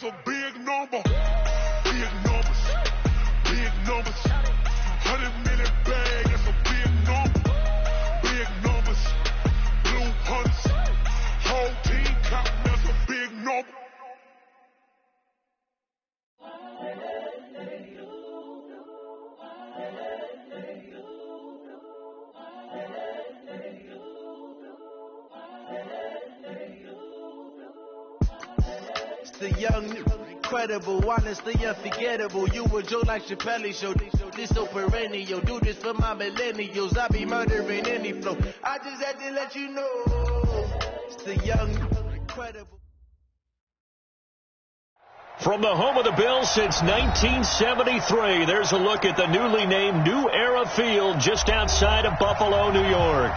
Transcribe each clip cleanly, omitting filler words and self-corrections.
that's a big number. Big numbers. Big numbers. 100 million bag, that's a big number. Big numbers. Blue hunts. Whole team counting, that's a big number. The young, incredible, honestly unforgettable. You a joke like Chappelle Show. This so perennial. Do this for my millennials. I be murdering any flow. I just had to let you know. It's the young, incredible. From the home of the Bills since 1973, there's a look at the newly named New Era Field just outside of Buffalo, New York.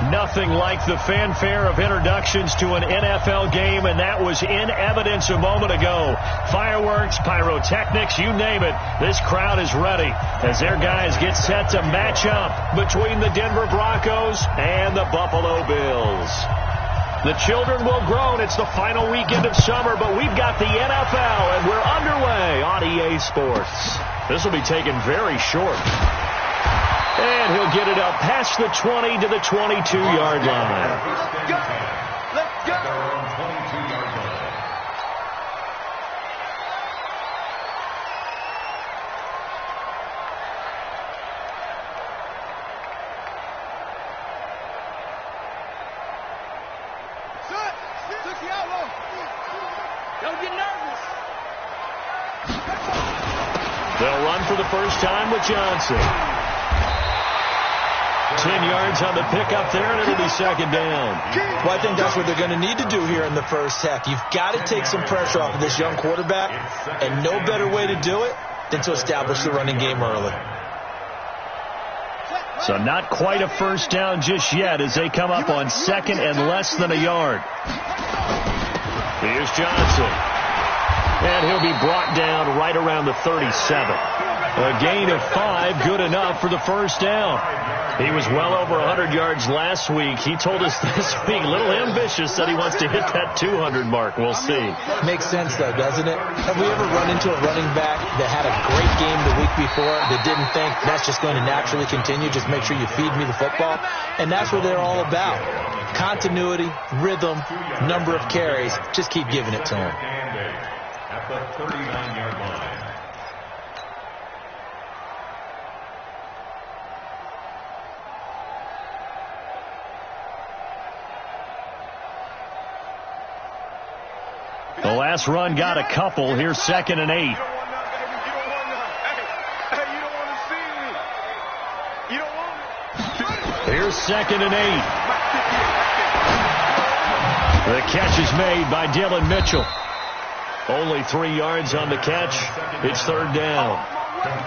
Nothing like the fanfare of introductions to an NFL game, and that was in evidence a moment ago. Fireworks, pyrotechnics, you name it. This crowd is ready as their guys get set to match up between the Denver Broncos and the Buffalo Bills. The children will groan. It's the final weekend of summer, but we've got the NFL, and we're underway on EA Sports. This will be taken very short. And he'll get it up past the 20 to the 22-yard line. Let's go! Let's go! 22-yard line. Don't get nervous. They'll run for the first time with Johnson. 10 yards on the pickup there, and it'll be second down. Well, I think that's what they're going to need to do here in the first half. You've got to take some pressure off of this young quarterback, and no better way to do it than to establish the running game early. So not quite a first down just yet as they come up on second and less than a yard. Here's Johnson. And he'll be brought down right around the 37. A gain of 5, good enough for the first down. He was well over 100 yards last week. He told us this week, a little ambitious, that he wants to hit that 200 mark. We'll see. Makes sense, though, doesn't it? Have we ever run into a running back that had a great game the week before that didn't think that's just going to naturally continue? Just make sure you feed me the football. And that's what they're all about. Continuity, rhythm, number of carries. Just keep giving it to him. At the 39-yard line. The last run got a couple. Here's second and 8. Here's second and 8. The catch is made by Dylan Mitchell. Only 3 yards on the catch. It's third down.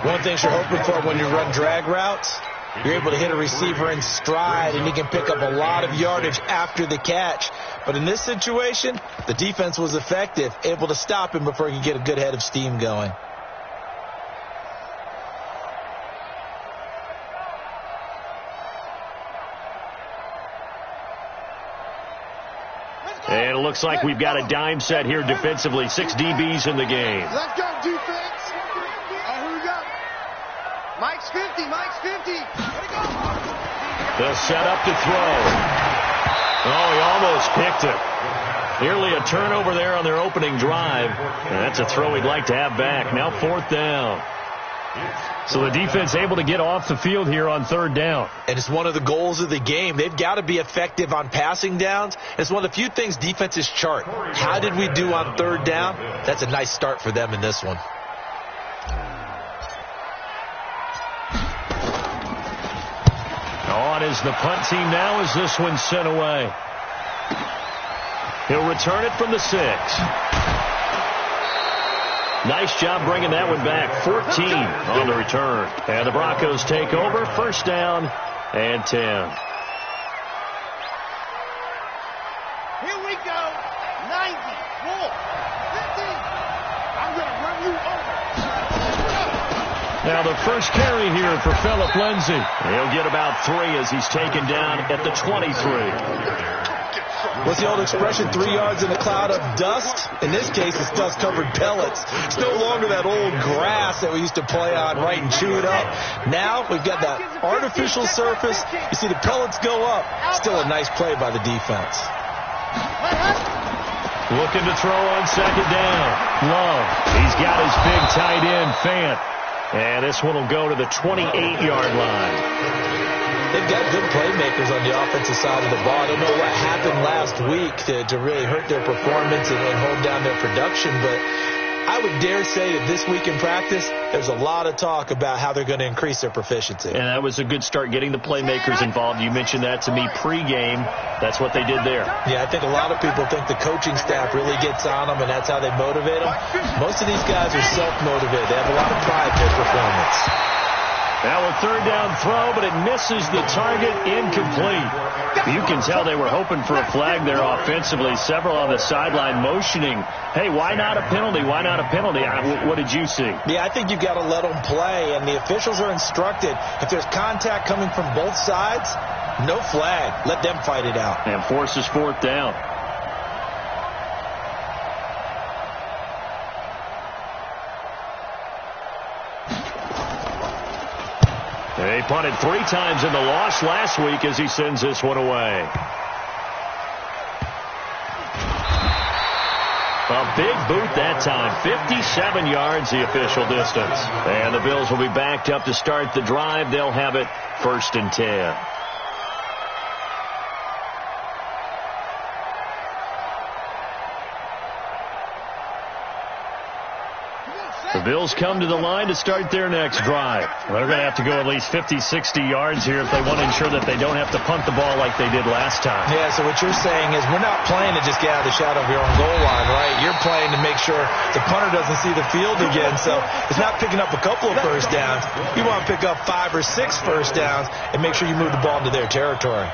One thing you're hoping for when you run drag routes, you're able to hit a receiver in stride, and he can pick up a lot of yardage after the catch. But in this situation, the defense was effective, able to stop him before he could get a good head of steam going. And it looks like we've got a dime set here defensively. 6 DBs in the game. Let's go, defense. Who we got? Mike's 50. Mike's 50. Let it go. They'll set up to throw. Oh, he almost picked it. Nearly a turnover there on their opening drive. And that's a throw he'd like to have back. Now fourth down. So the defense able to get off the field here on third down. And it's one of the goals of the game. They've got to be effective on passing downs. It's one of the few things defenses chart. How did we do on third down? That's a nice start for them in this one. On is the punt team now as this one's sent away. He'll return it from the 6. Nice job bringing that one back. 14 on the return. And the Broncos take over. First down and 10. Here we go. 90. Roll. 50. I'm going to run you over. Now the first carry here for Phillip Lindsay. He'll get about 3 as he's taken down at the 23. What's the old expression, 3 yards in a cloud of dust? In this case, it's dust-covered pellets. It's no longer that old grass that we used to play on, right, and chew it up. Now we've got that artificial surface. You see the pellets go up. Still a nice play by the defense. Looking to throw on second down. Love. He's got his big tight end, Fant. And this one will go to the 28-yard line. They've got good playmakers on the offensive side of the ball. I don't know what happened last week to really hurt their performance and hold down their production, but I would dare say that this week in practice, there's a lot of talk about how they're going to increase their proficiency. And that was a good start getting the playmakers involved. You mentioned that to me pregame. That's what they did there. Yeah, I think a lot of people think the coaching staff really gets on them, and that's how they motivate them. Most of these guys are self-motivated. They have a lot of pride in their performance. Now a third down throw, but it misses the target, incomplete. You can tell they were hoping for a flag there offensively. Several on the sideline motioning, hey, why not a penalty? Why not a penalty? What did you see? Yeah, I think you got to let them play, and the officials are instructed. If there's contact coming from both sides, no flag. Let them fight it out. And forces fourth down. They punted 3 times in the loss last week as he sends this one away. A big boot that time. 57 yards the official distance. And the Bills will be backed up to start the drive. They'll have it 1st and 10. The Bills come to the line to start their next drive. They're going to have to go at least 50, 60 yards here if they want to ensure that they don't have to punt the ball like they did last time. Yeah, so what you're saying is we're not playing to just get out of the shadow of your own goal line, right? You're playing to make sure the punter doesn't see the field again. So it's not picking up a couple of first downs. You want to pick up 5 or 6 first downs and make sure you move the ball into their territory.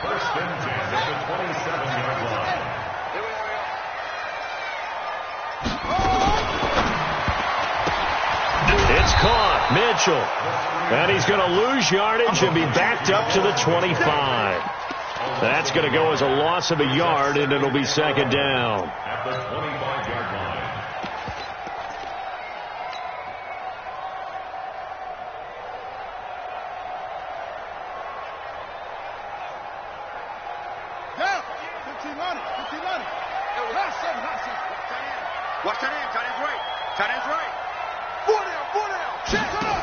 1st and 10 at the 27-yard line. It's caught. Mitchell. And he's going to lose yardage and be backed up to the 25. That's going to go as a loss of a yard, and it'll be 2nd down. At the 25-yard line. Down. 15 on it. 15 on it. Hot seven. Watch that end. Tight end's right. Tight end's right. 4 down. 4 down. Check it up.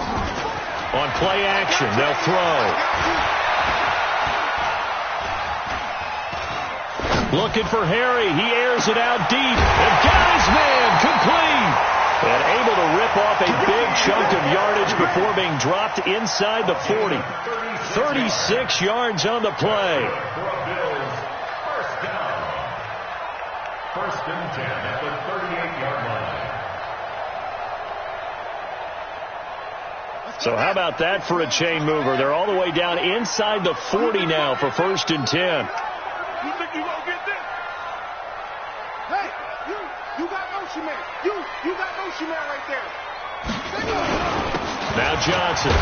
On play action, they'll throw. Looking for Harry. He airs it out deep. And got his man complete. And able to rip off a big chunk of yardage before being dropped inside the 40. 36 yards on the play. Bills, 1st down. 1st and 10 at the 38-yard line. So how about that for a chain mover? They're all the way down inside the 40 now for 1st and 10. You think you gonna get this? Hey, you got motion man. You got motion man right there. Now Johnson.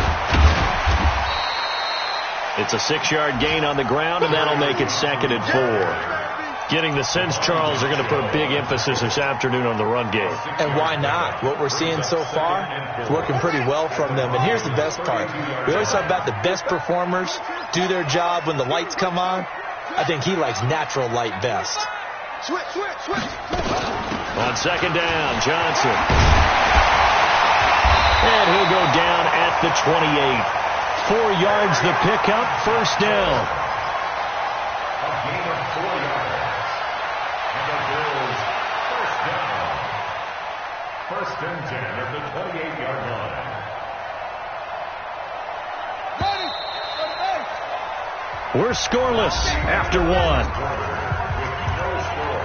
It's a 6-yard gain on the ground, and that'll make it 2nd and 4. Getting the sense, Charles, are going to put a big emphasis this afternoon on the run game. And why not? What we're seeing so far is working pretty well from them. And here's the best part. We always talk about the best performers do their job when the lights come on. I think he likes natural light best. Switch. On 2nd down, Johnson. And he'll go down at the 28. 4 yards the pickup, 1st down. A gain of 4 yards. And the Bills, 1st down. 1st and 10 at the 28-yard line. We're scoreless after 1. With no score.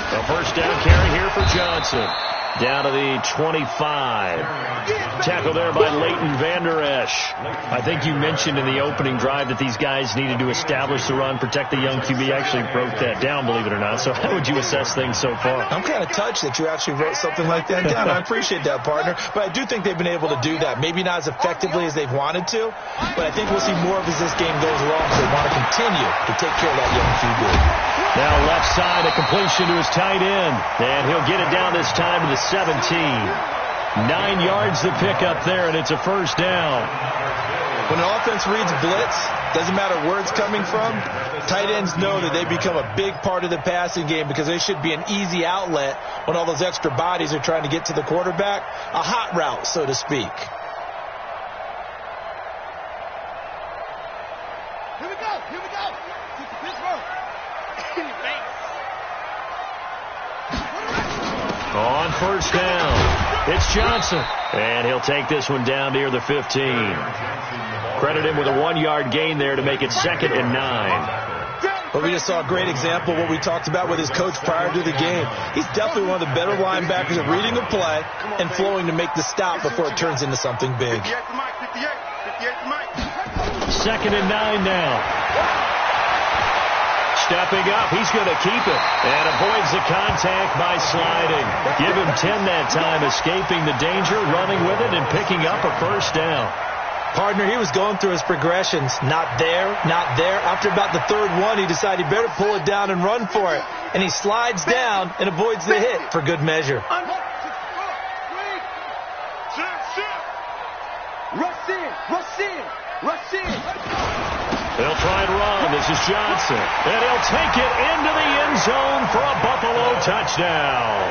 The 1st down carry here here for Johnson. Down to the 25. Tackle there by Leighton Vander Esch. I think you mentioned in the opening drive that these guys needed to establish the run, protect the young QB. Actually wrote that down, believe it or not. So how would you assess things so far? I'm kind of touched that you actually wrote something like that down. I appreciate that, partner. But I do think they've been able to do that. Maybe not as effectively as they've wanted to, but I think we'll see more of as this game goes along because they want to continue to take care of that young QB. Now left side, a completion to his tight end. And he'll get it down this time to the 17. 9 yards to pick up there, and it's a first down. When an offense reads blitz, doesn't matter where it's coming from, tight ends know that they become a big part of the passing game because they should be an easy outlet when all those extra bodies are trying to get to the quarterback. A hot route, so to speak. Here we go. Here we go. Pittsburgh. On first down, it's Johnson. And he'll take this one down near the 15. Credit him with a 1-yard gain there to make it 2nd and 9. But we just saw a great example of what we talked about with his coach prior to the game. He's definitely one of the better linebackers at reading a play and flowing to make the stop before it turns into something big. 2nd and 9 now. Stepping up, he's going to keep it and avoids the contact by sliding. Give him 10 that time, escaping the danger, running with it, and picking up a first down. Partner, he was going through his progressions. Not there, not there. After about the third one, he decided he better pull it down and run for it. And he slides down and avoids the hit for good measure. Rush in, rush in, rush in. They'll try and run. This is Johnson. And he'll take it into the end zone for a Buffalo touchdown.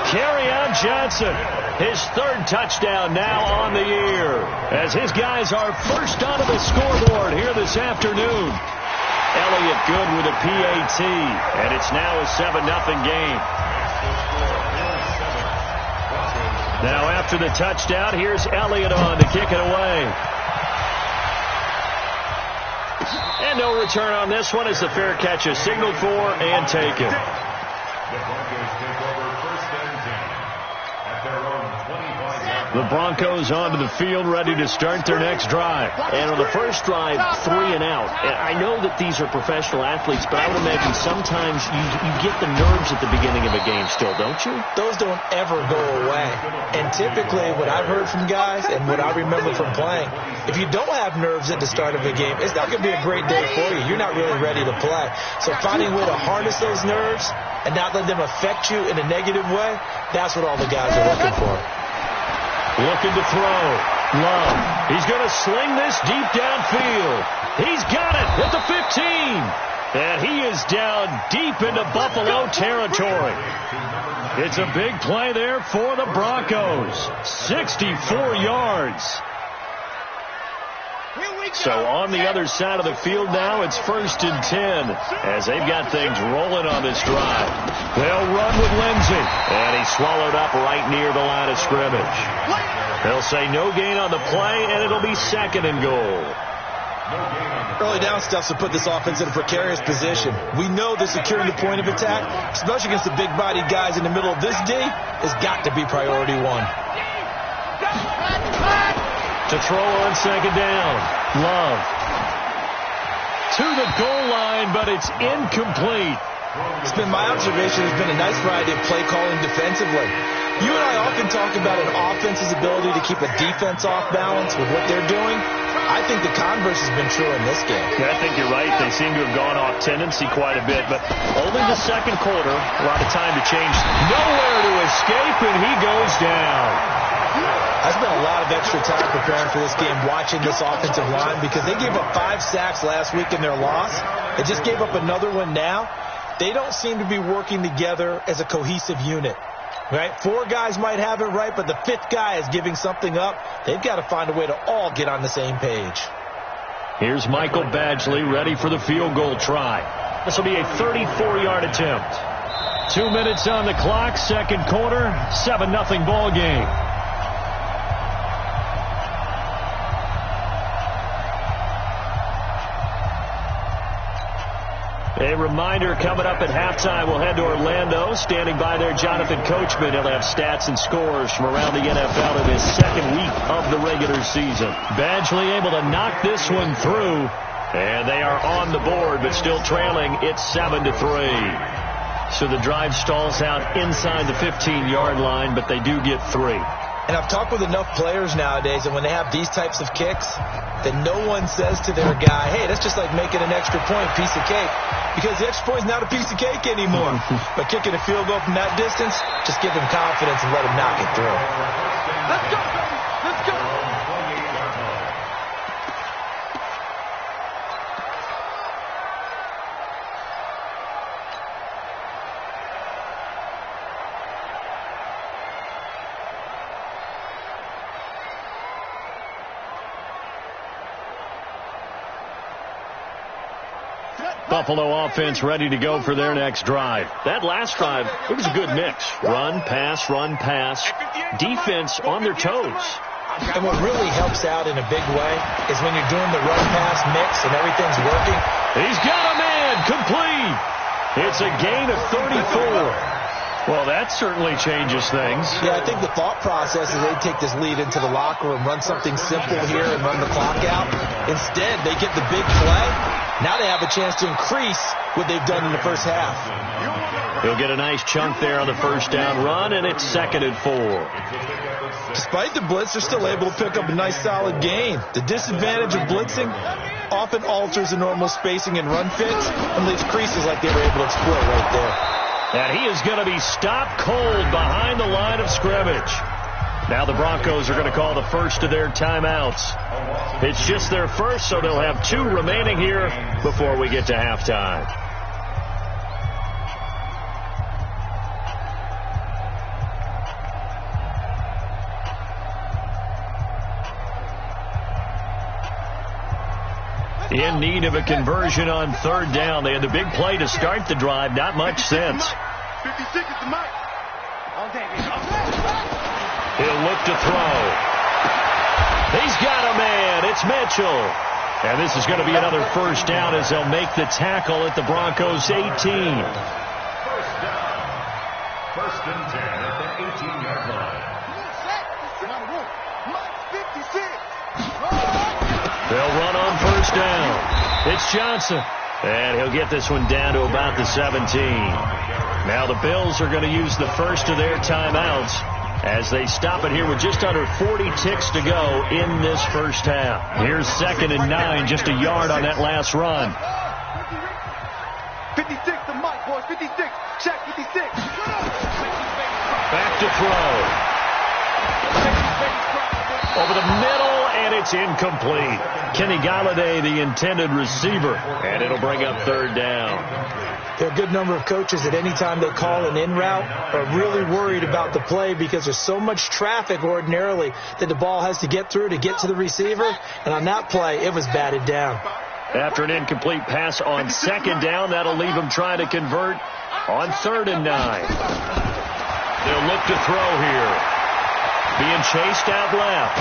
Kerryon Johnson, his 3rd touchdown now on the year, as his guys are first onto the scoreboard here this afternoon. Elliott good with a PAT, and it's now a 7-0 game. Now after the touchdown, here's Elliott on to kick it away. And no return on this one as the fair catch is signaled for and taken. The Broncos onto the field, ready to start their next drive. And on the first drive, 3 and out. I know that these are professional athletes, but I would imagine sometimes you get the nerves at the beginning of a game still, don't you? Those don't ever go away. And typically what I've heard from guys and what I remember from playing, if you don't have nerves at the start of a game, it's not going to be a great day for you. You're not really ready to play. So finding a way to harness those nerves and not let them affect you in a negative way, that's what all the guys are looking for. Looking to throw. Love. He's going to sling this deep downfield. He's got it at the 15. And he is down deep into Buffalo territory. It's a big play there for the Broncos. 64 yards. So on the other side of the field now, it's 1st and 10 as they've got things rolling on this drive. They'll run with Lindsey, and he's swallowed up right near the line of scrimmage. They'll say no gain on the play, and it'll be 2nd and goal. Early down stuff to put this offense in a precarious position. We know that securing the point of attack, especially against the big-bodied guys in the middle of this D, has got to be priority 1. To throw on 2nd down. Love. To the goal line, but it's incomplete. It's been my observation there's been a nice variety of play calling defensively. You and I often talk about an offense's ability to keep a defense off balance with what they're doing. I think the converse has been true in this game. Yeah, I think you're right. They seem to have gone off tendency quite a bit, but only the 2nd quarter. A lot of time to change. Nowhere to escape, and he goes down. I spent a lot of extra time preparing for this game, watching this offensive line, because they gave up 5 sacks last week in their loss. They just gave up another one now. They don't seem to be working together as a cohesive unit. Right? 4 guys might have it right, but the 5th guy is giving something up. They've got to find a way to all get on the same page. Here's Michael Badgley ready for the field goal try. This will be a 34-yard attempt. 2 minutes on the clock, 2nd quarter, 7-0 ball game. A reminder, coming up at halftime, we'll head to Orlando. Standing by there, Jonathan Coachman. He'll have stats and scores from around the NFL in his second week of the regular season. Badgley able to knock this one through, and they are on the board, but still trailing. It's 7-3. So the drive stalls out inside the 15-yard line, but they do get 3. And I've talked with enough players nowadays, and when they have these types of kicks, that no one says to their guy, hey, that's just like making an extra point, piece of cake. Because the extra point is not a piece of cake anymore. But kicking a field goal from that distance, just give him confidence and let him knock it through. Let's go, baby. Let's go. Buffalo offense ready to go for their next drive. That last drive, it was a good mix. Run, pass, defense on their toes. And what really helps out in a big way is when you're doing the run-pass mix and everything's working. He's got a man, complete. It's a gain of 34. Well, that certainly changes things. Yeah, I think the thought process is they take this lead into the locker room, run something simple here and run the clock out. Instead, they get the big play. Now they have a chance to increase what they've done in the first half. He'll get a nice chunk there on the first down run, and it's 2nd and 4. Despite the blitz, they're still able to pick up a nice solid gain. The disadvantage of blitzing often alters the normal spacing and run fits and leaves creases like they were able to exploit right there. And he is going to be stopped cold behind the line of scrimmage. Now the Broncos are going to call the first of their timeouts. It's just their first, so they'll have 2 remaining here before we get to halftime. In need of a conversion on 3rd down. They had the big play to start the drive. Not much sense. 56 is the mic. He'll look to throw. He's got a man. It's Mitchell. And this is going to be another first down as they'll make the tackle at the Broncos' 18. First down. 1st and 10 at the 18-yard line. They'll run on first down. It's Johnson. And he'll get this one down to about the 17. Now the Bills are going to use the first of their timeouts as they stop it here with just under 40 ticks to go in this first half. Here's 2nd and 9, just a yard on that last run. 56, the mic, boys. 56. Check 56. Back to throw. Over the middle, and it's incomplete. Kenny Galladay, the intended receiver, and it'll bring up 3rd down. There are a good number of coaches at any time they call an in route are really worried about the play because there's so much traffic ordinarily that the ball has to get through to get to the receiver. And on that play, it was batted down. After an incomplete pass on 2nd down, that'll leave them trying to convert on 3rd and 9. They'll look to throw here. Being chased out left.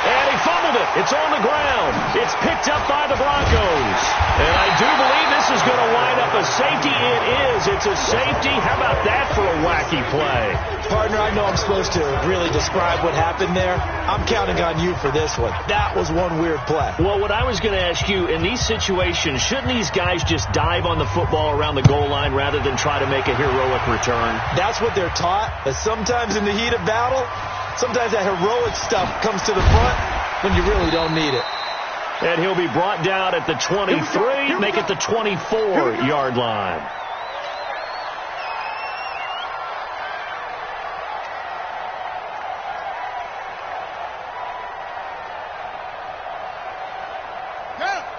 And he fumbled it. It's on the ground. It's picked up by the Broncos. And I do believe this is going to wind up a safety. It is. It's a safety. How about that for a wacky play? Partner, I know I'm supposed to really describe what happened there. I'm counting on you for this one. That was one weird play. Well, what I was going to ask you, in these situations, shouldn't these guys just dive on the football around the goal line rather than try to make a heroic return? That's what they're taught. But sometimes in the heat of battle, sometimes that heroic stuff comes to the front when you really don't need it. And he'll be brought down at the 23, make it the 24-yard line.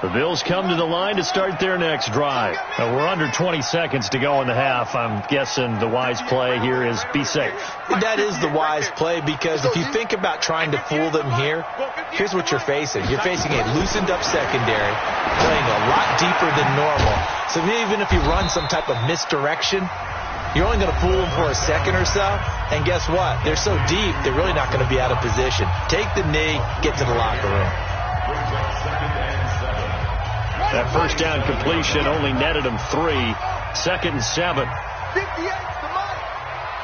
The Bills come to the line to start their next drive. We're under 20 seconds to go in the half. I'm guessing the wise play here is be safe. That is the wise play because if you think about trying to fool them here, here's what you're facing. You're facing a loosened up secondary, playing a lot deeper than normal. So even if you run some type of misdirection, you're only going to fool them for a second or so. And guess what? They're so deep, they're really not going to be out of position. Take the knee, get to the locker room. That first down completion only netted him 3. 2nd and 7. 58's the money.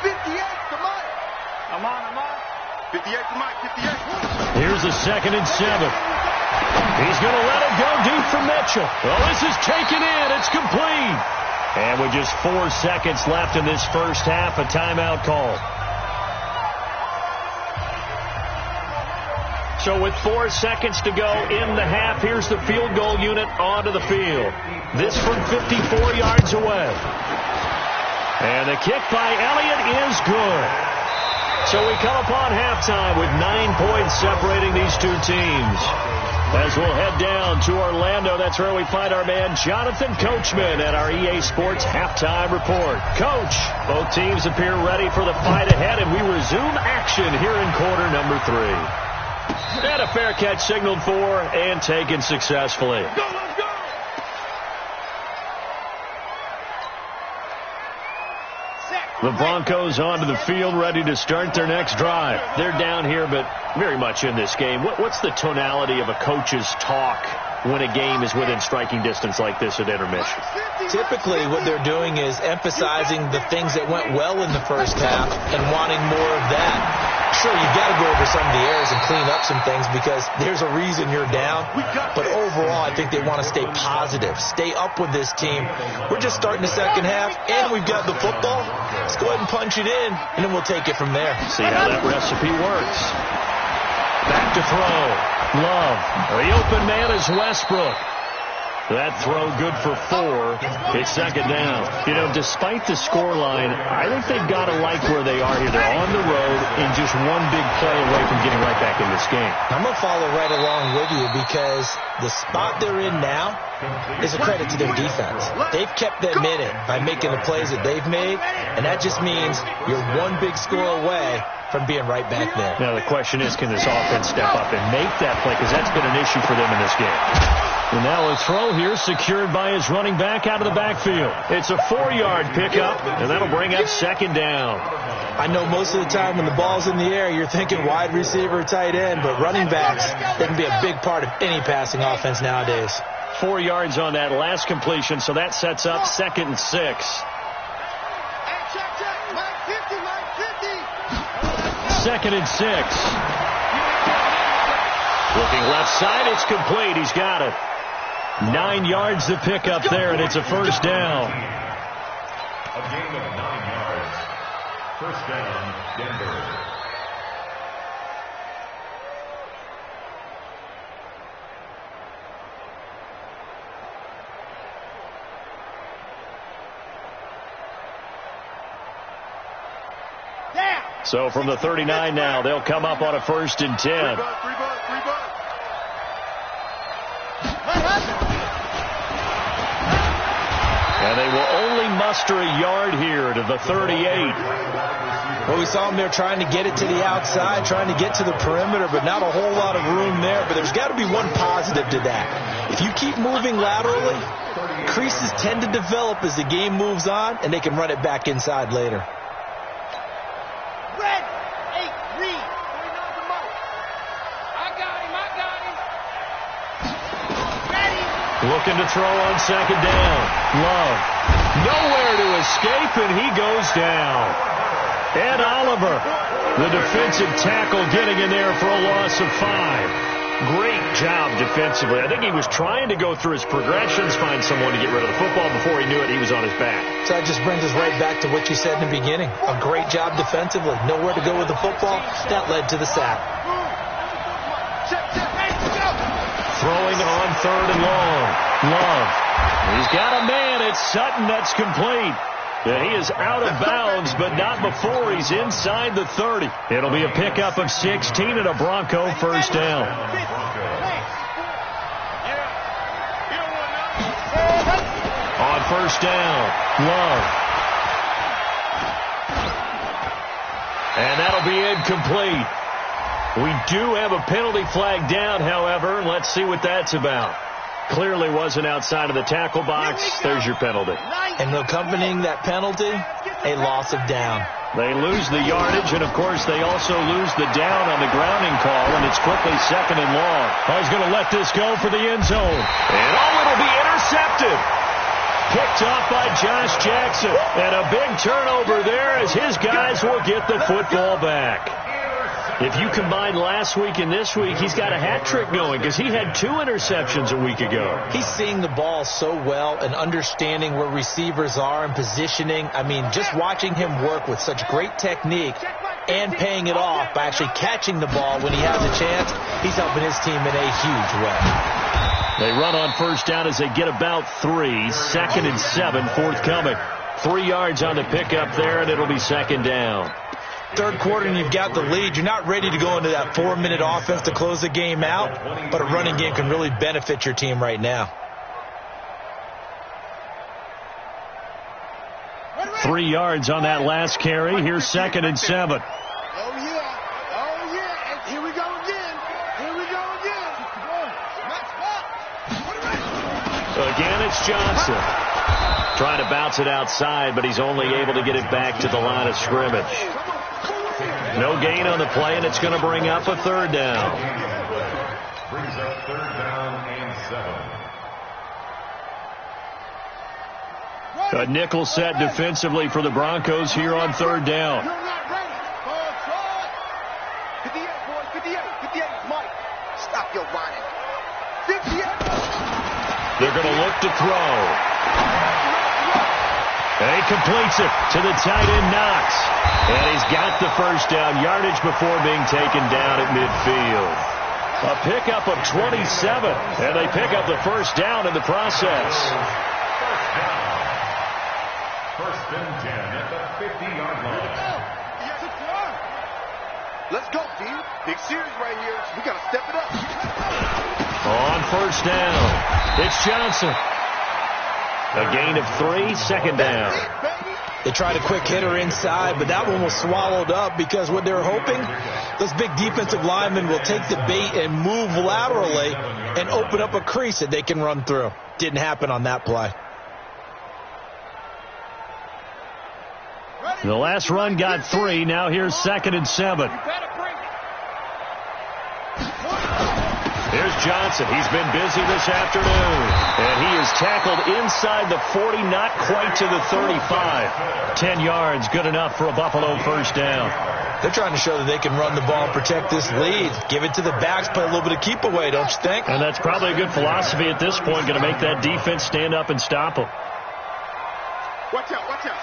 58's the money. I'm on. 58's the money. 58. Here's a 2nd and 7. He's going to let it go deep for Mitchell. Well, this is taken in. It's complete. And with just 4 seconds left in this first half, a timeout call. So with 4 seconds to go in the half, here's the field goal unit onto the field. This from 54 yards away. And the kick by Elliott is good. So we come upon halftime with 9 points separating these two teams. As we'll head down to Orlando, that's where we find our man Jonathan Coachman at our EA Sports Halftime Report. Coach, both teams appear ready for the fight ahead, and we resume action here in quarter number 3. And a fair catch signaled for and taken successfully. Let's go. The Broncos onto the field, ready to start their next drive. They're down here, but very much in this game. What's the tonality of a coach's talk when a game is within striking distance like this at intermission? Typically, what they're doing is emphasizing the things that went well in the first half and wanting more of that. Sure, you've got to go over some of the errors and clean up some things because there's a reason you're down. But overall, I think they want to stay positive, stay up with this team. We're just starting the second half, and we've got the football. Let's go ahead and punch it in, and then we'll take it from there. See how that recipe works. Back to throw. Love. The open man is Westbrook. That throw good for 4. It's 2nd down. You know, despite the scoreline, I think they've got to like where they are here. They're on the road and just one big play away from getting right back in this game. I'm going to follow right along with you because the spot they're in now is a credit to their defense. They've kept them in it by making the plays that they've made, and that just means you're one big score away from being right back there. Now, the question is, can this offense step up and make that play? Because that's been an issue for them in this game. And now a throw here secured by his running back out of the backfield. It's a 4-yard pickup, and that'll bring up 2nd down. I know most of the time when the ball's in the air, you're thinking wide receiver, tight end, but running backs, they can be a big part of any passing offense nowadays. 4 yards on that last completion, so that sets up 2nd and 6. Hey, check. Mike 50. 2nd and 6. Looking left side, it's complete. He's got it. 9 yards to pick up there, and it's a first down. A gain of 9 yards. First down, Denver. So from the 39 now, they'll come up on a 1st and 10. 3 bucks. And they will only muster a yard here to the 38. Well, we saw them there trying to get it to the outside, trying to get to the perimeter, but not a whole lot of room there. But there's got to be one positive to that. If you keep moving laterally, creases tend to develop as the game moves on, and they can run it back inside later. Red 8 Reed. I got him. Ready. Looking to throw on 2nd down. Love. Nowhere to escape, and he goes down. Ed Oliver, the defensive tackle, getting in there for a loss of 5. Great job defensively. I think he was trying to go through his progressions, find someone to get rid of the football. Before he knew it, he was on his back. So that just brings us right back to what you said in the beginning. A great job defensively. Nowhere to go with the football. That led to the sack. Throwing on 3rd and long. Love. He's got a man. It's Sutton. That's complete. And he is out of bounds, but not before he's inside the 30. It'll be a pickup of 16 and a Bronco first down. On 1st down, Love. And that'll be incomplete. We do have a penalty flag down, however. Let's see what that's about. Clearly wasn't outside of the tackle box. There's your penalty. And accompanying that penalty, a loss of down. They lose the yardage, and, of course, they also lose the down on the grounding call, and it's quickly 2nd and long. Oh, he's going to let this go for the end zone. And, it'll be intercepted. Picked off by Josh Jackson. And a big turnover there as his guys will get the football back. If you combine last week and this week, he's got a hat trick going because he had 2 interceptions a week ago. He's seeing the ball so well and understanding where receivers are and positioning. I mean, just watching him work with such great technique and paying it off by actually catching the ball when he has a chance, he's helping his team in a huge way. They run on first down as they get about 3. 2nd and 7, forthcoming. 3 yards on the pickup there, and it'll be 2nd down. Third quarter and you've got the lead. You're not ready to go into that 4-minute offense to close the game out, but a running game can really benefit your team right now. 3 yards on that last carry. Here's 2nd and 7. Oh, yeah. Oh, yeah. And here we go again. Here we go again. Again, it's Johnson. Trying to bounce it outside, but he's only able to get it back to the line of scrimmage. No gain on the play, and it's going to bring up a 3rd down. Brings up 3rd down and 7. A nickel set defensively for the Broncos here on 3rd down. You're not ready. 58, boys. 58, Mike. Stop your whining. 58. They're going to look to throw. And he completes it to the tight end, Knox. And he's got the first down yardage before being taken down at midfield. A pickup of 27, and they pick up the first down in the process. First and 10 at the 50-yard line. Let's go, team. Big series right here. We got to step it up. On first down, it's Johnson. A gain of 3, 2nd down. They tried a quick hitter inside, but that one was swallowed up because what they're hoping, those big defensive linemen will take the bait and move laterally and open up a crease that they can run through. Didn't happen on that play. The last run got 3. Now here's 2nd and 7. Here's Johnson. He's been busy this afternoon. And he is tackled inside the 40, not quite to the 35. 10 yards, good enough for a Buffalo first down. They're trying to show that they can run the ball and protect this lead. Give it to the backs, play a little bit of keep away, don't you think? And that's probably a good philosophy at this point, going to make that defense stand up and stop them. Watch out, watch out.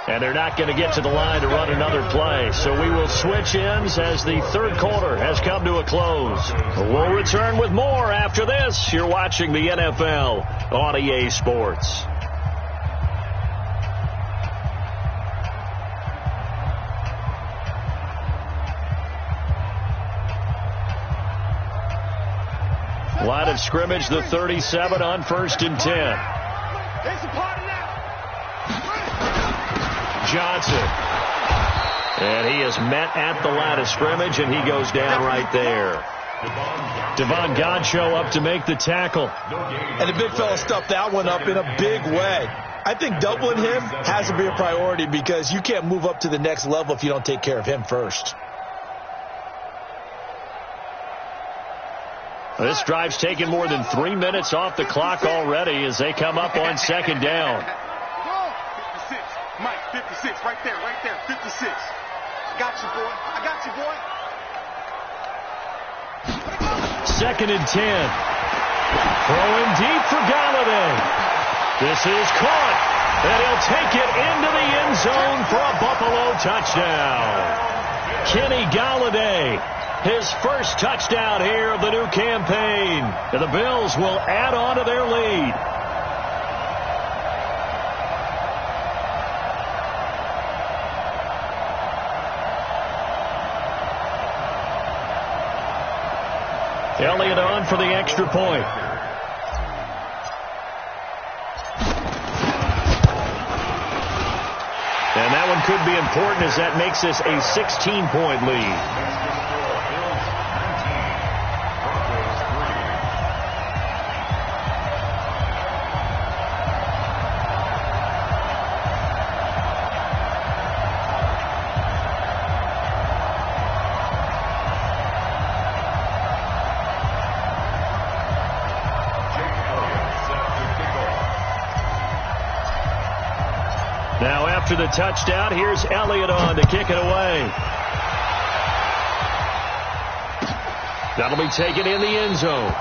And they're not going to get to the line to run another play. So we will switch ends as the third quarter has come to a close. We'll return with more after this. You're watching the NFL on EA Sports. Line of scrimmage, the 37 on 1st and 10. Johnson. And he is met at the line of scrimmage, and he goes down right there. Devon Godchaux up to make the tackle. And the big fella stuffed that one up in a big way. I think doubling him has to be a priority because you can't move up to the next level if you don't take care of him first. This drive's taken more than 3 minutes off the clock already as they come up on 2nd down. 56. Mike, 56. Right there, 56. I got you, boy. 2nd and 10. Throwing deep for Galladay. This is caught, and he'll take it into the end zone for a Buffalo touchdown. Kenny Galladay, his first touchdown here of the new campaign. And the Bills will add on to their lead. Elliott on for the extra point. And that one could be important as that makes this a 16-point lead. after the touchdown. Here's Elliott on to kick it away. That'll be taken in the end zone.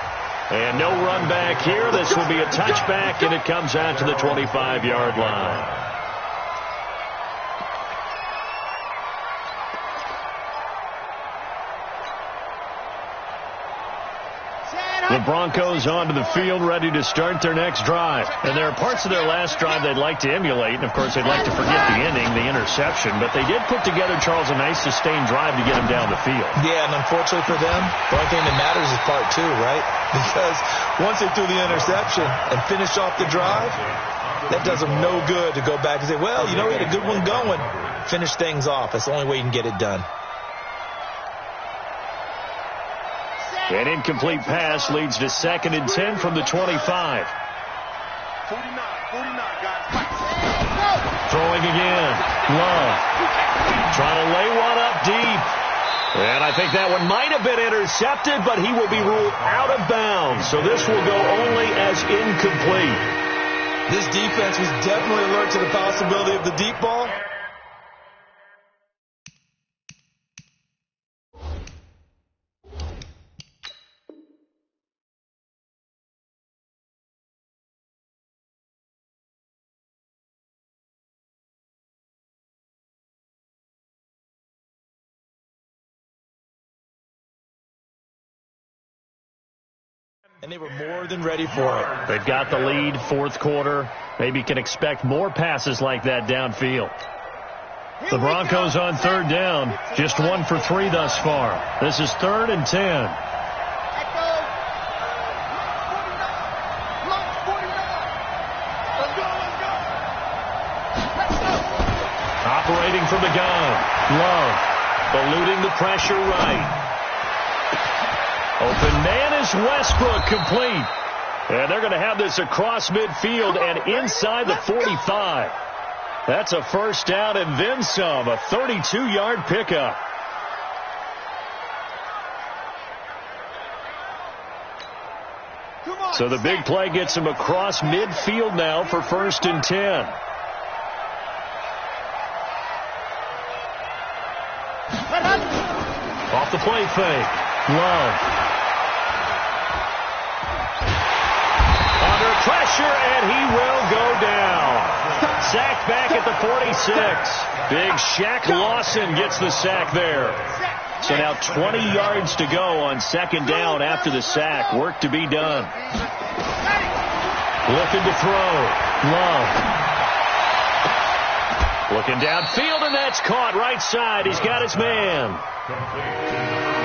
And no run back here. This will be a touchback, and it comes out to the 25-yard line. The Broncos onto the field, ready to start their next drive. And there are parts of their last drive they'd like to emulate, and, of course, they'd like to forget the inning, the interception. But they did put together, Charles, a nice sustained drive to get them down the field. Yeah, and unfortunately for them, the only thing that matters is part two, right? Because once they threw the interception and finished off the drive, that does them no good to go back and say, well, you know, we had a good one going. Finish things off. That's the only way you can get it done. An incomplete pass leads to 2nd and 10 from the 25. 49, guys. Throwing again. Love. Trying to lay one up deep. And I think that one might have been intercepted, but he will be ruled out of bounds. So this will go only as incomplete. This defense was definitely alert to the possibility of the deep ball. And they were more than ready for it. They've got the lead, 4th quarter. Maybe can expect more passes like that downfield. The Broncos on 3rd down. Just 1 for 3 thus far. This is 3rd and 10. Operating from the gun. Love. Eluding the pressure right. Open man is Westbrook, complete. And they're going to have this across midfield and inside the 45. That's a first down and then some, a 32-yard pickup. So the big play gets him across midfield now for 1st and 10. Off the play fake. Love. Under pressure, and he will go down. Sacked back at the 46. Big Shaq Lawson gets the sack there. So now 20 yards to go on 2nd down after the sack. Work to be done. Looking to throw. Love. Looking downfield, and that's caught right side. He's got his man.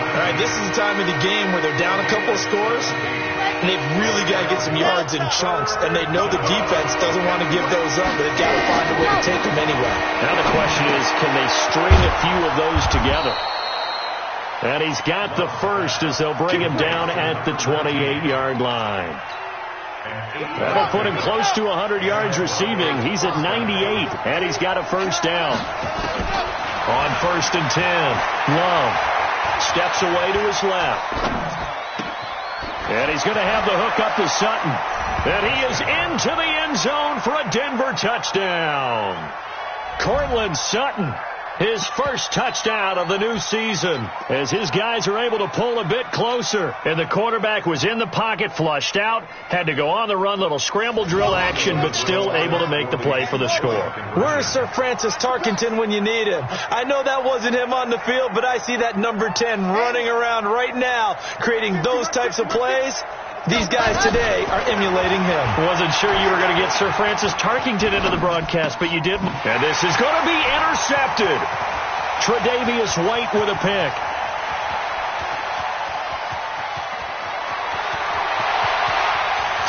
All right, this is the time of the game where they're down a couple of scores, and they've really got to get some yards in chunks, and they know the defense doesn't want to give those up, but they've got to find a way to take them anyway. Now the question is, can they string a few of those together? And he's got the first as they'll bring him down at the 28-yard line. That'll put him close to 100 yards receiving. He's at 98, and he's got a first down. On 1st and 10, Love steps away to his left. And he's going to have the hook up to Sutton. And he is into the end zone for a Denver touchdown. Cortland Sutton, his first touchdown of the new season, as his guys are able to pull a bit closer. And the quarterback was in the pocket, flushed out, had to go on the run, little scramble drill action, but still able to make the play for the score. Where's Sir Francis Tarkenton when you need him? I know that wasn't him on the field, but I see that number 10 running around right now, creating those types of plays. These guys today are emulating him. Wasn't sure you were going to get Sir Francis Tarkenton into the broadcast, but you didn't. And this is going to be intercepted. Tre'Davious White with a pick.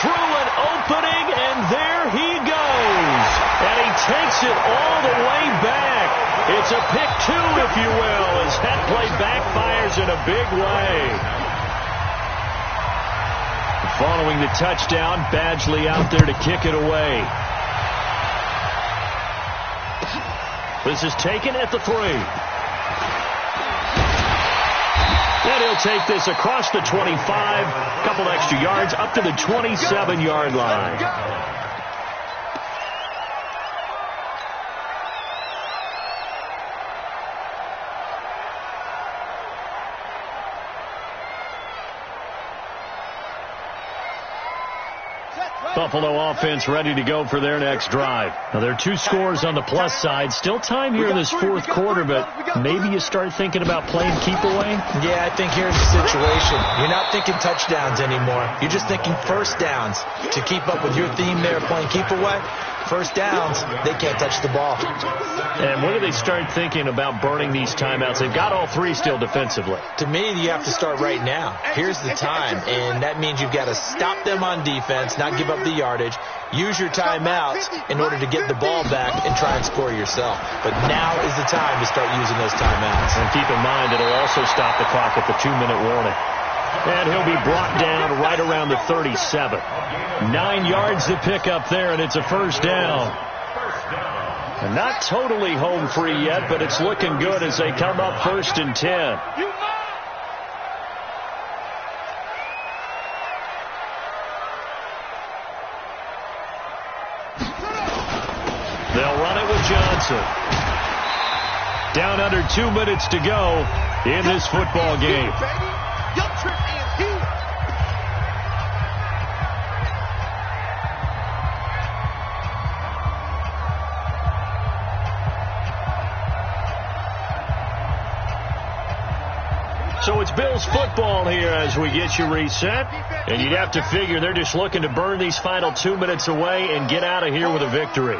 Through an opening, and there he goes. And he takes it all the way back. It's a pick 2, if you will, as that play backfires in a big way. Following the touchdown, Badgley out there to kick it away. This is taken at the 3. And he'll take this across the 25, a couple extra yards, up to the 27-yard line. Buffalo offense ready to go for their next drive. Now, there are 2 scores on the plus side. Still time here in this fourth quarter, but maybe you start thinking about playing keep away? Yeah, I think here's the situation. You're not thinking touchdowns anymore. You're just thinking first downs. To keep up with your theme there, playing keep away, first downs, they can't touch the ball. And when do they start thinking about burning these timeouts? They've got all 3 still defensively. To me, you have to start right now. Here's the time, and that means you've got to stop them on defense, not give up the yardage, use your timeouts in order to get the ball back and try and score yourself. But now is the time to start using those timeouts. And keep in mind, it'll also stop the clock at the 2-minute warning. And he'll be brought down right around the 37. 9 yards to pick up there, and it's a first down. And not totally home free yet, but it's looking good as they come up 1st and 10. They'll run it with Johnson. Down under 2 minutes to go in this football game. So it's Bills football here as we get you reset. And you'd have to figure they're just looking to burn these final 2 minutes away and get out of here with a victory.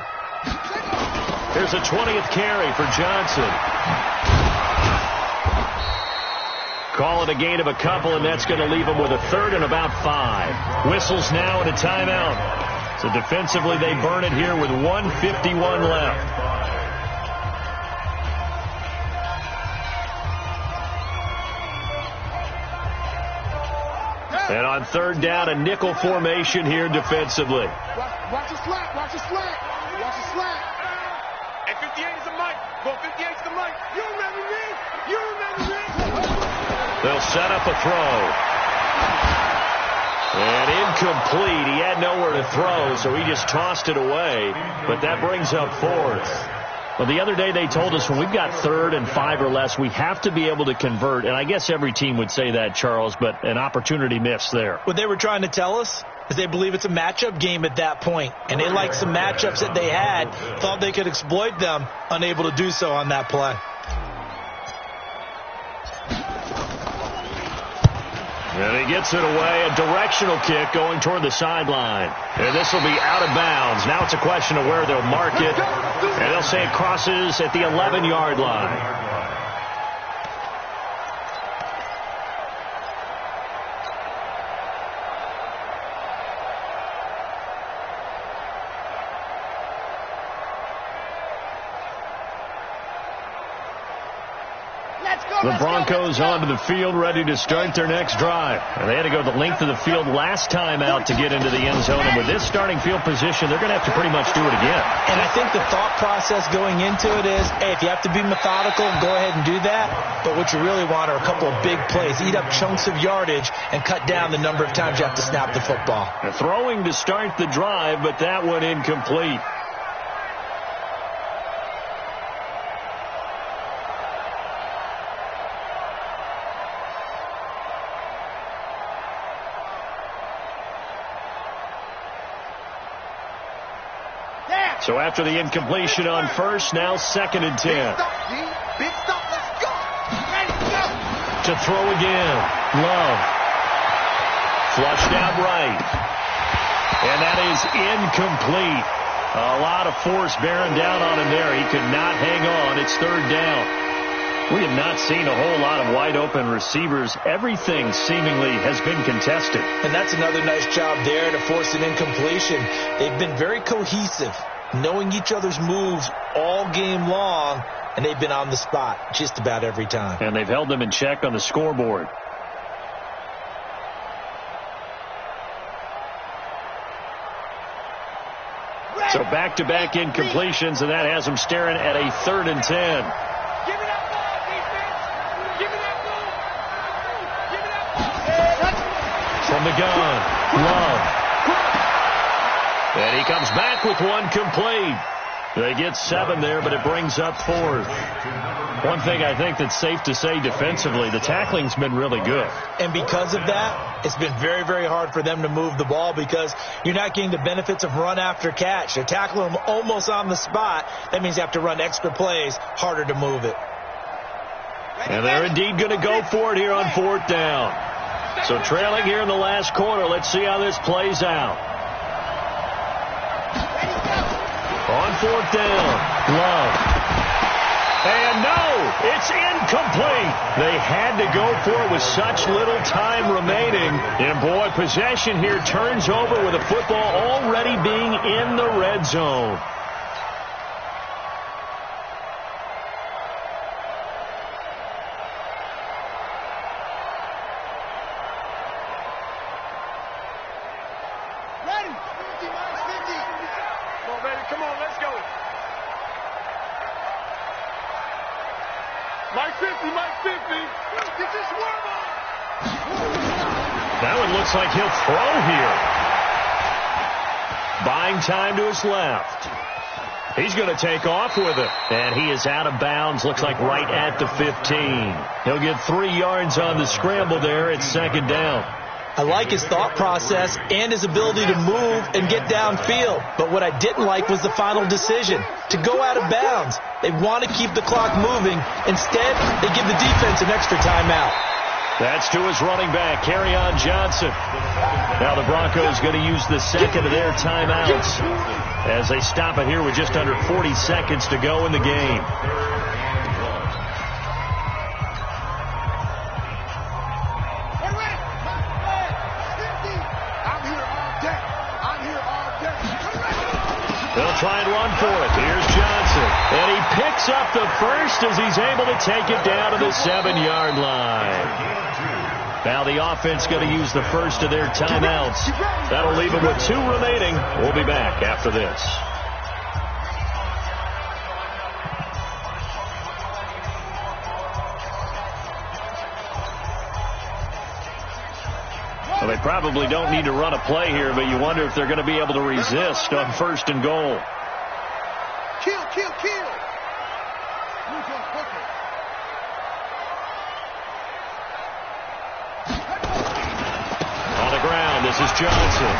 Here's a 20th carry for Johnson. Call it a gain of a couple, and that's going to leave them with a 3rd and about 5. Whistles now and a timeout. So defensively they burn it here with 1:51 left. And on 3rd down, a nickel formation here defensively. Watch the slant. Watch the slant. Watch the slant. And 58 is the mic. Go 58 is the mic. You remember me? You remember me? They'll set up a throw. And incomplete. He had nowhere to throw, so he just tossed it away. But that brings up 4th. Well, the other day they told us when we've got 3rd and 5 or less, we have to be able to convert. And I guess every team would say that, Charles, but an opportunity missed there. What they were trying to tell us is they believe it's a matchup game at that point. And they liked some matchups that they had, thought they could exploit them, unable to do so on that play. And he gets it away, a directional kick going toward the sideline. And this will be out of bounds. Now it's a question of where they'll mark it. And they'll say it crosses at the 11-yard line. The Broncos onto the field, ready to start their next drive. And they had to go the length of the field last time out to get into the end zone. And with this starting field position, they're going to have to pretty much do it again. And I think the thought process going into it is, hey, if you have to be methodical, go ahead and do that. But what you really want are a couple of big plays. Eat up chunks of yardage and cut down the number of times you have to snap the football. And throwing to start the drive, but that one incomplete. So after the incompletion on 1st, now 2nd and 10. Big stop. Let's go. Ready to go. To throw again. Love. Flushed out right. And that is incomplete. A lot of force bearing down on him there. He could not hang on. It's 3rd down. We have not seen a whole lot of wide open receivers. Everything seemingly has been contested. And that's another nice job there to force an incompletion. They've been very cohesive, knowing each other's moves all game long, and they've been on the spot just about every time. And they've held them in check on the scoreboard. So back-to-back incompletions, and that has them staring at a 3rd and 10. Give me that ball, defense. Give me that ball. Give me that ball. From the gun, Love. And he comes back with one complete. They get 7 there, but it brings up 4th. One thing I think that's safe to say defensively, the tackling's been really good. And because of that, it's been very, very hard for them to move the ball because you're not getting the benefits of run after catch. They tackle them almost on the spot. That means you have to run extra plays, harder to move it. And they're indeed going to go for it here on 4th down. So trailing here in the last quarter, let's see how this plays out. On 4th down, Love. And no, it's incomplete. They had to go for it with such little time remaining. And boy, possession here turns over with the football already being in the red zone. That one looks like he'll throw here. Buying time to his left. He's going to take off with it. And he is out of bounds, looks like right at the 15. He'll get 3 yards on the scramble there. It's 2nd down. I like his thought process and his ability to move and get downfield. But what I didn't like was the final decision, to go out of bounds. They want to keep the clock moving. Instead, they give the defense an extra timeout. That's to his running back, Kerryon Johnson. Now the Broncos going to use the second of their timeouts as they stop it here with just under 40 seconds to go in the game. They'll try and run for it. Here's Johnson. And he picks up the first as he's able to take it down to the 7-yard line. Now the offense going to use the first of their timeouts. That'll leave them with 2 remaining. We'll be back after this. Well, they probably don't need to run a play here, but you wonder if they're going to be able to resist on 1st and goal. Kill. On the ground, this is Johnson.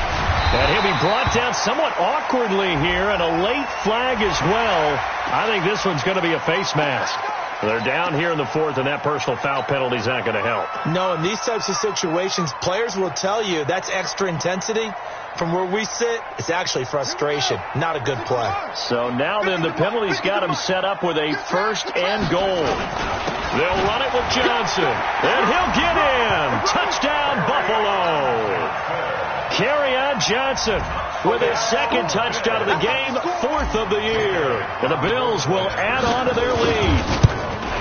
And he'll be brought down somewhat awkwardly here, and a late flag as well. I think this one's going to be a face mask. They're down here in the 4th, and that personal foul penalty is not going to help. No, in these types of situations, players will tell you that's extra intensity. From where we sit, it's actually frustration. Not a good play. So now then, the penalty's got him set up with a 1st and goal. They'll run it with Johnson, and he'll get in. Touchdown, Buffalo. Kerryon Johnson with his 2nd touchdown of the game, 4th of the year. And the Bills will add on to their lead.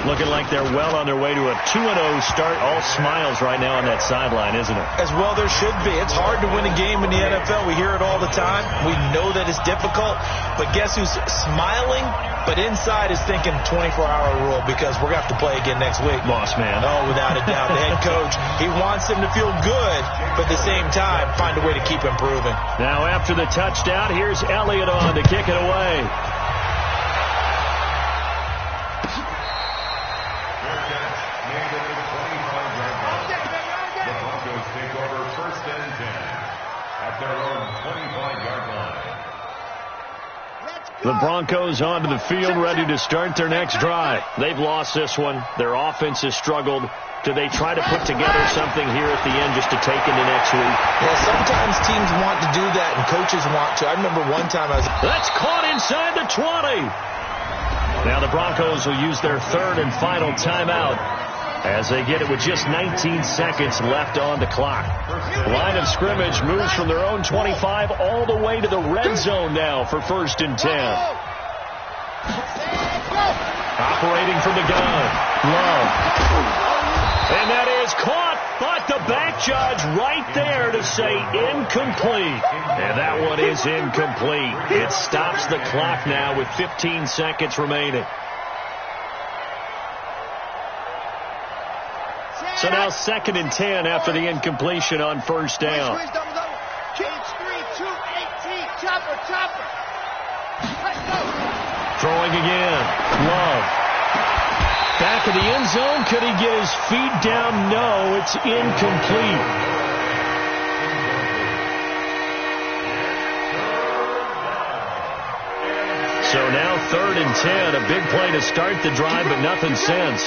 Looking like they're well on their way to a 2-0 start. All smiles right now on that sideline, isn't it? As well there should be. It's hard to win a game in the NFL. We hear it all the time. We know that it's difficult. But guess who's smiling? But inside is thinking 24-hour rule because we're going to have to play again next week. Boss man. Oh, without a doubt. The head coach, he wants them to feel good, but at the same time, find a way to keep improving. Now after the touchdown, here's Elliott on to kick it away. The Broncos onto the field, ready to start their next drive. They've lost this one. Their offense has struggled. Do they try to put together something here at the end just to take into next week? Well, sometimes teams want to do that, and coaches want to. I remember one time I was... That's caught inside the 20. Now the Broncos will use their 3rd and final timeout as they get it with just 19 seconds left on the clock. Line of scrimmage moves from their own 25 all the way to the red zone now for 1st and 10. Operating from the gun, Love. And that is caught, but the back judge right there to say incomplete. And that one is incomplete. It stops the clock now with 15 seconds remaining. So now 2nd and 10 after the incompletion on 1st down. Cage 3, 2, 18, chopper. Throwing again. Love. Back of the end zone. Could he get his feet down? No, it's incomplete. So now 3rd and 10. A big play to start the drive, but nothing since.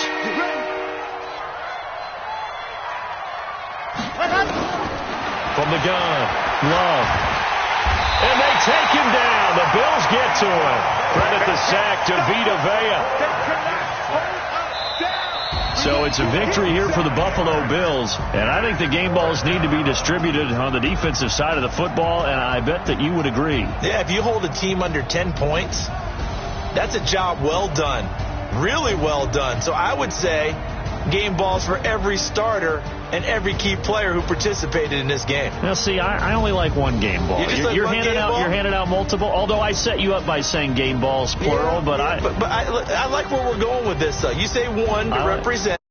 From the gun. Love. And they take him down. The Bills get to him. Credit the sack to Vita Vea. So it's a victory here for the Buffalo Bills. And I think the game balls need to be distributed on the defensive side of the football, and I bet that you would agree. Yeah, if you hold a team under 10 points, that's a job well done. Really well done. So I would say game balls for every starter and every key player who participated in this game. Now, see, I only like one game ball. You're handing out multiple. Although I set you up by saying game balls plural, but I like where we're going with this. You say one to represent.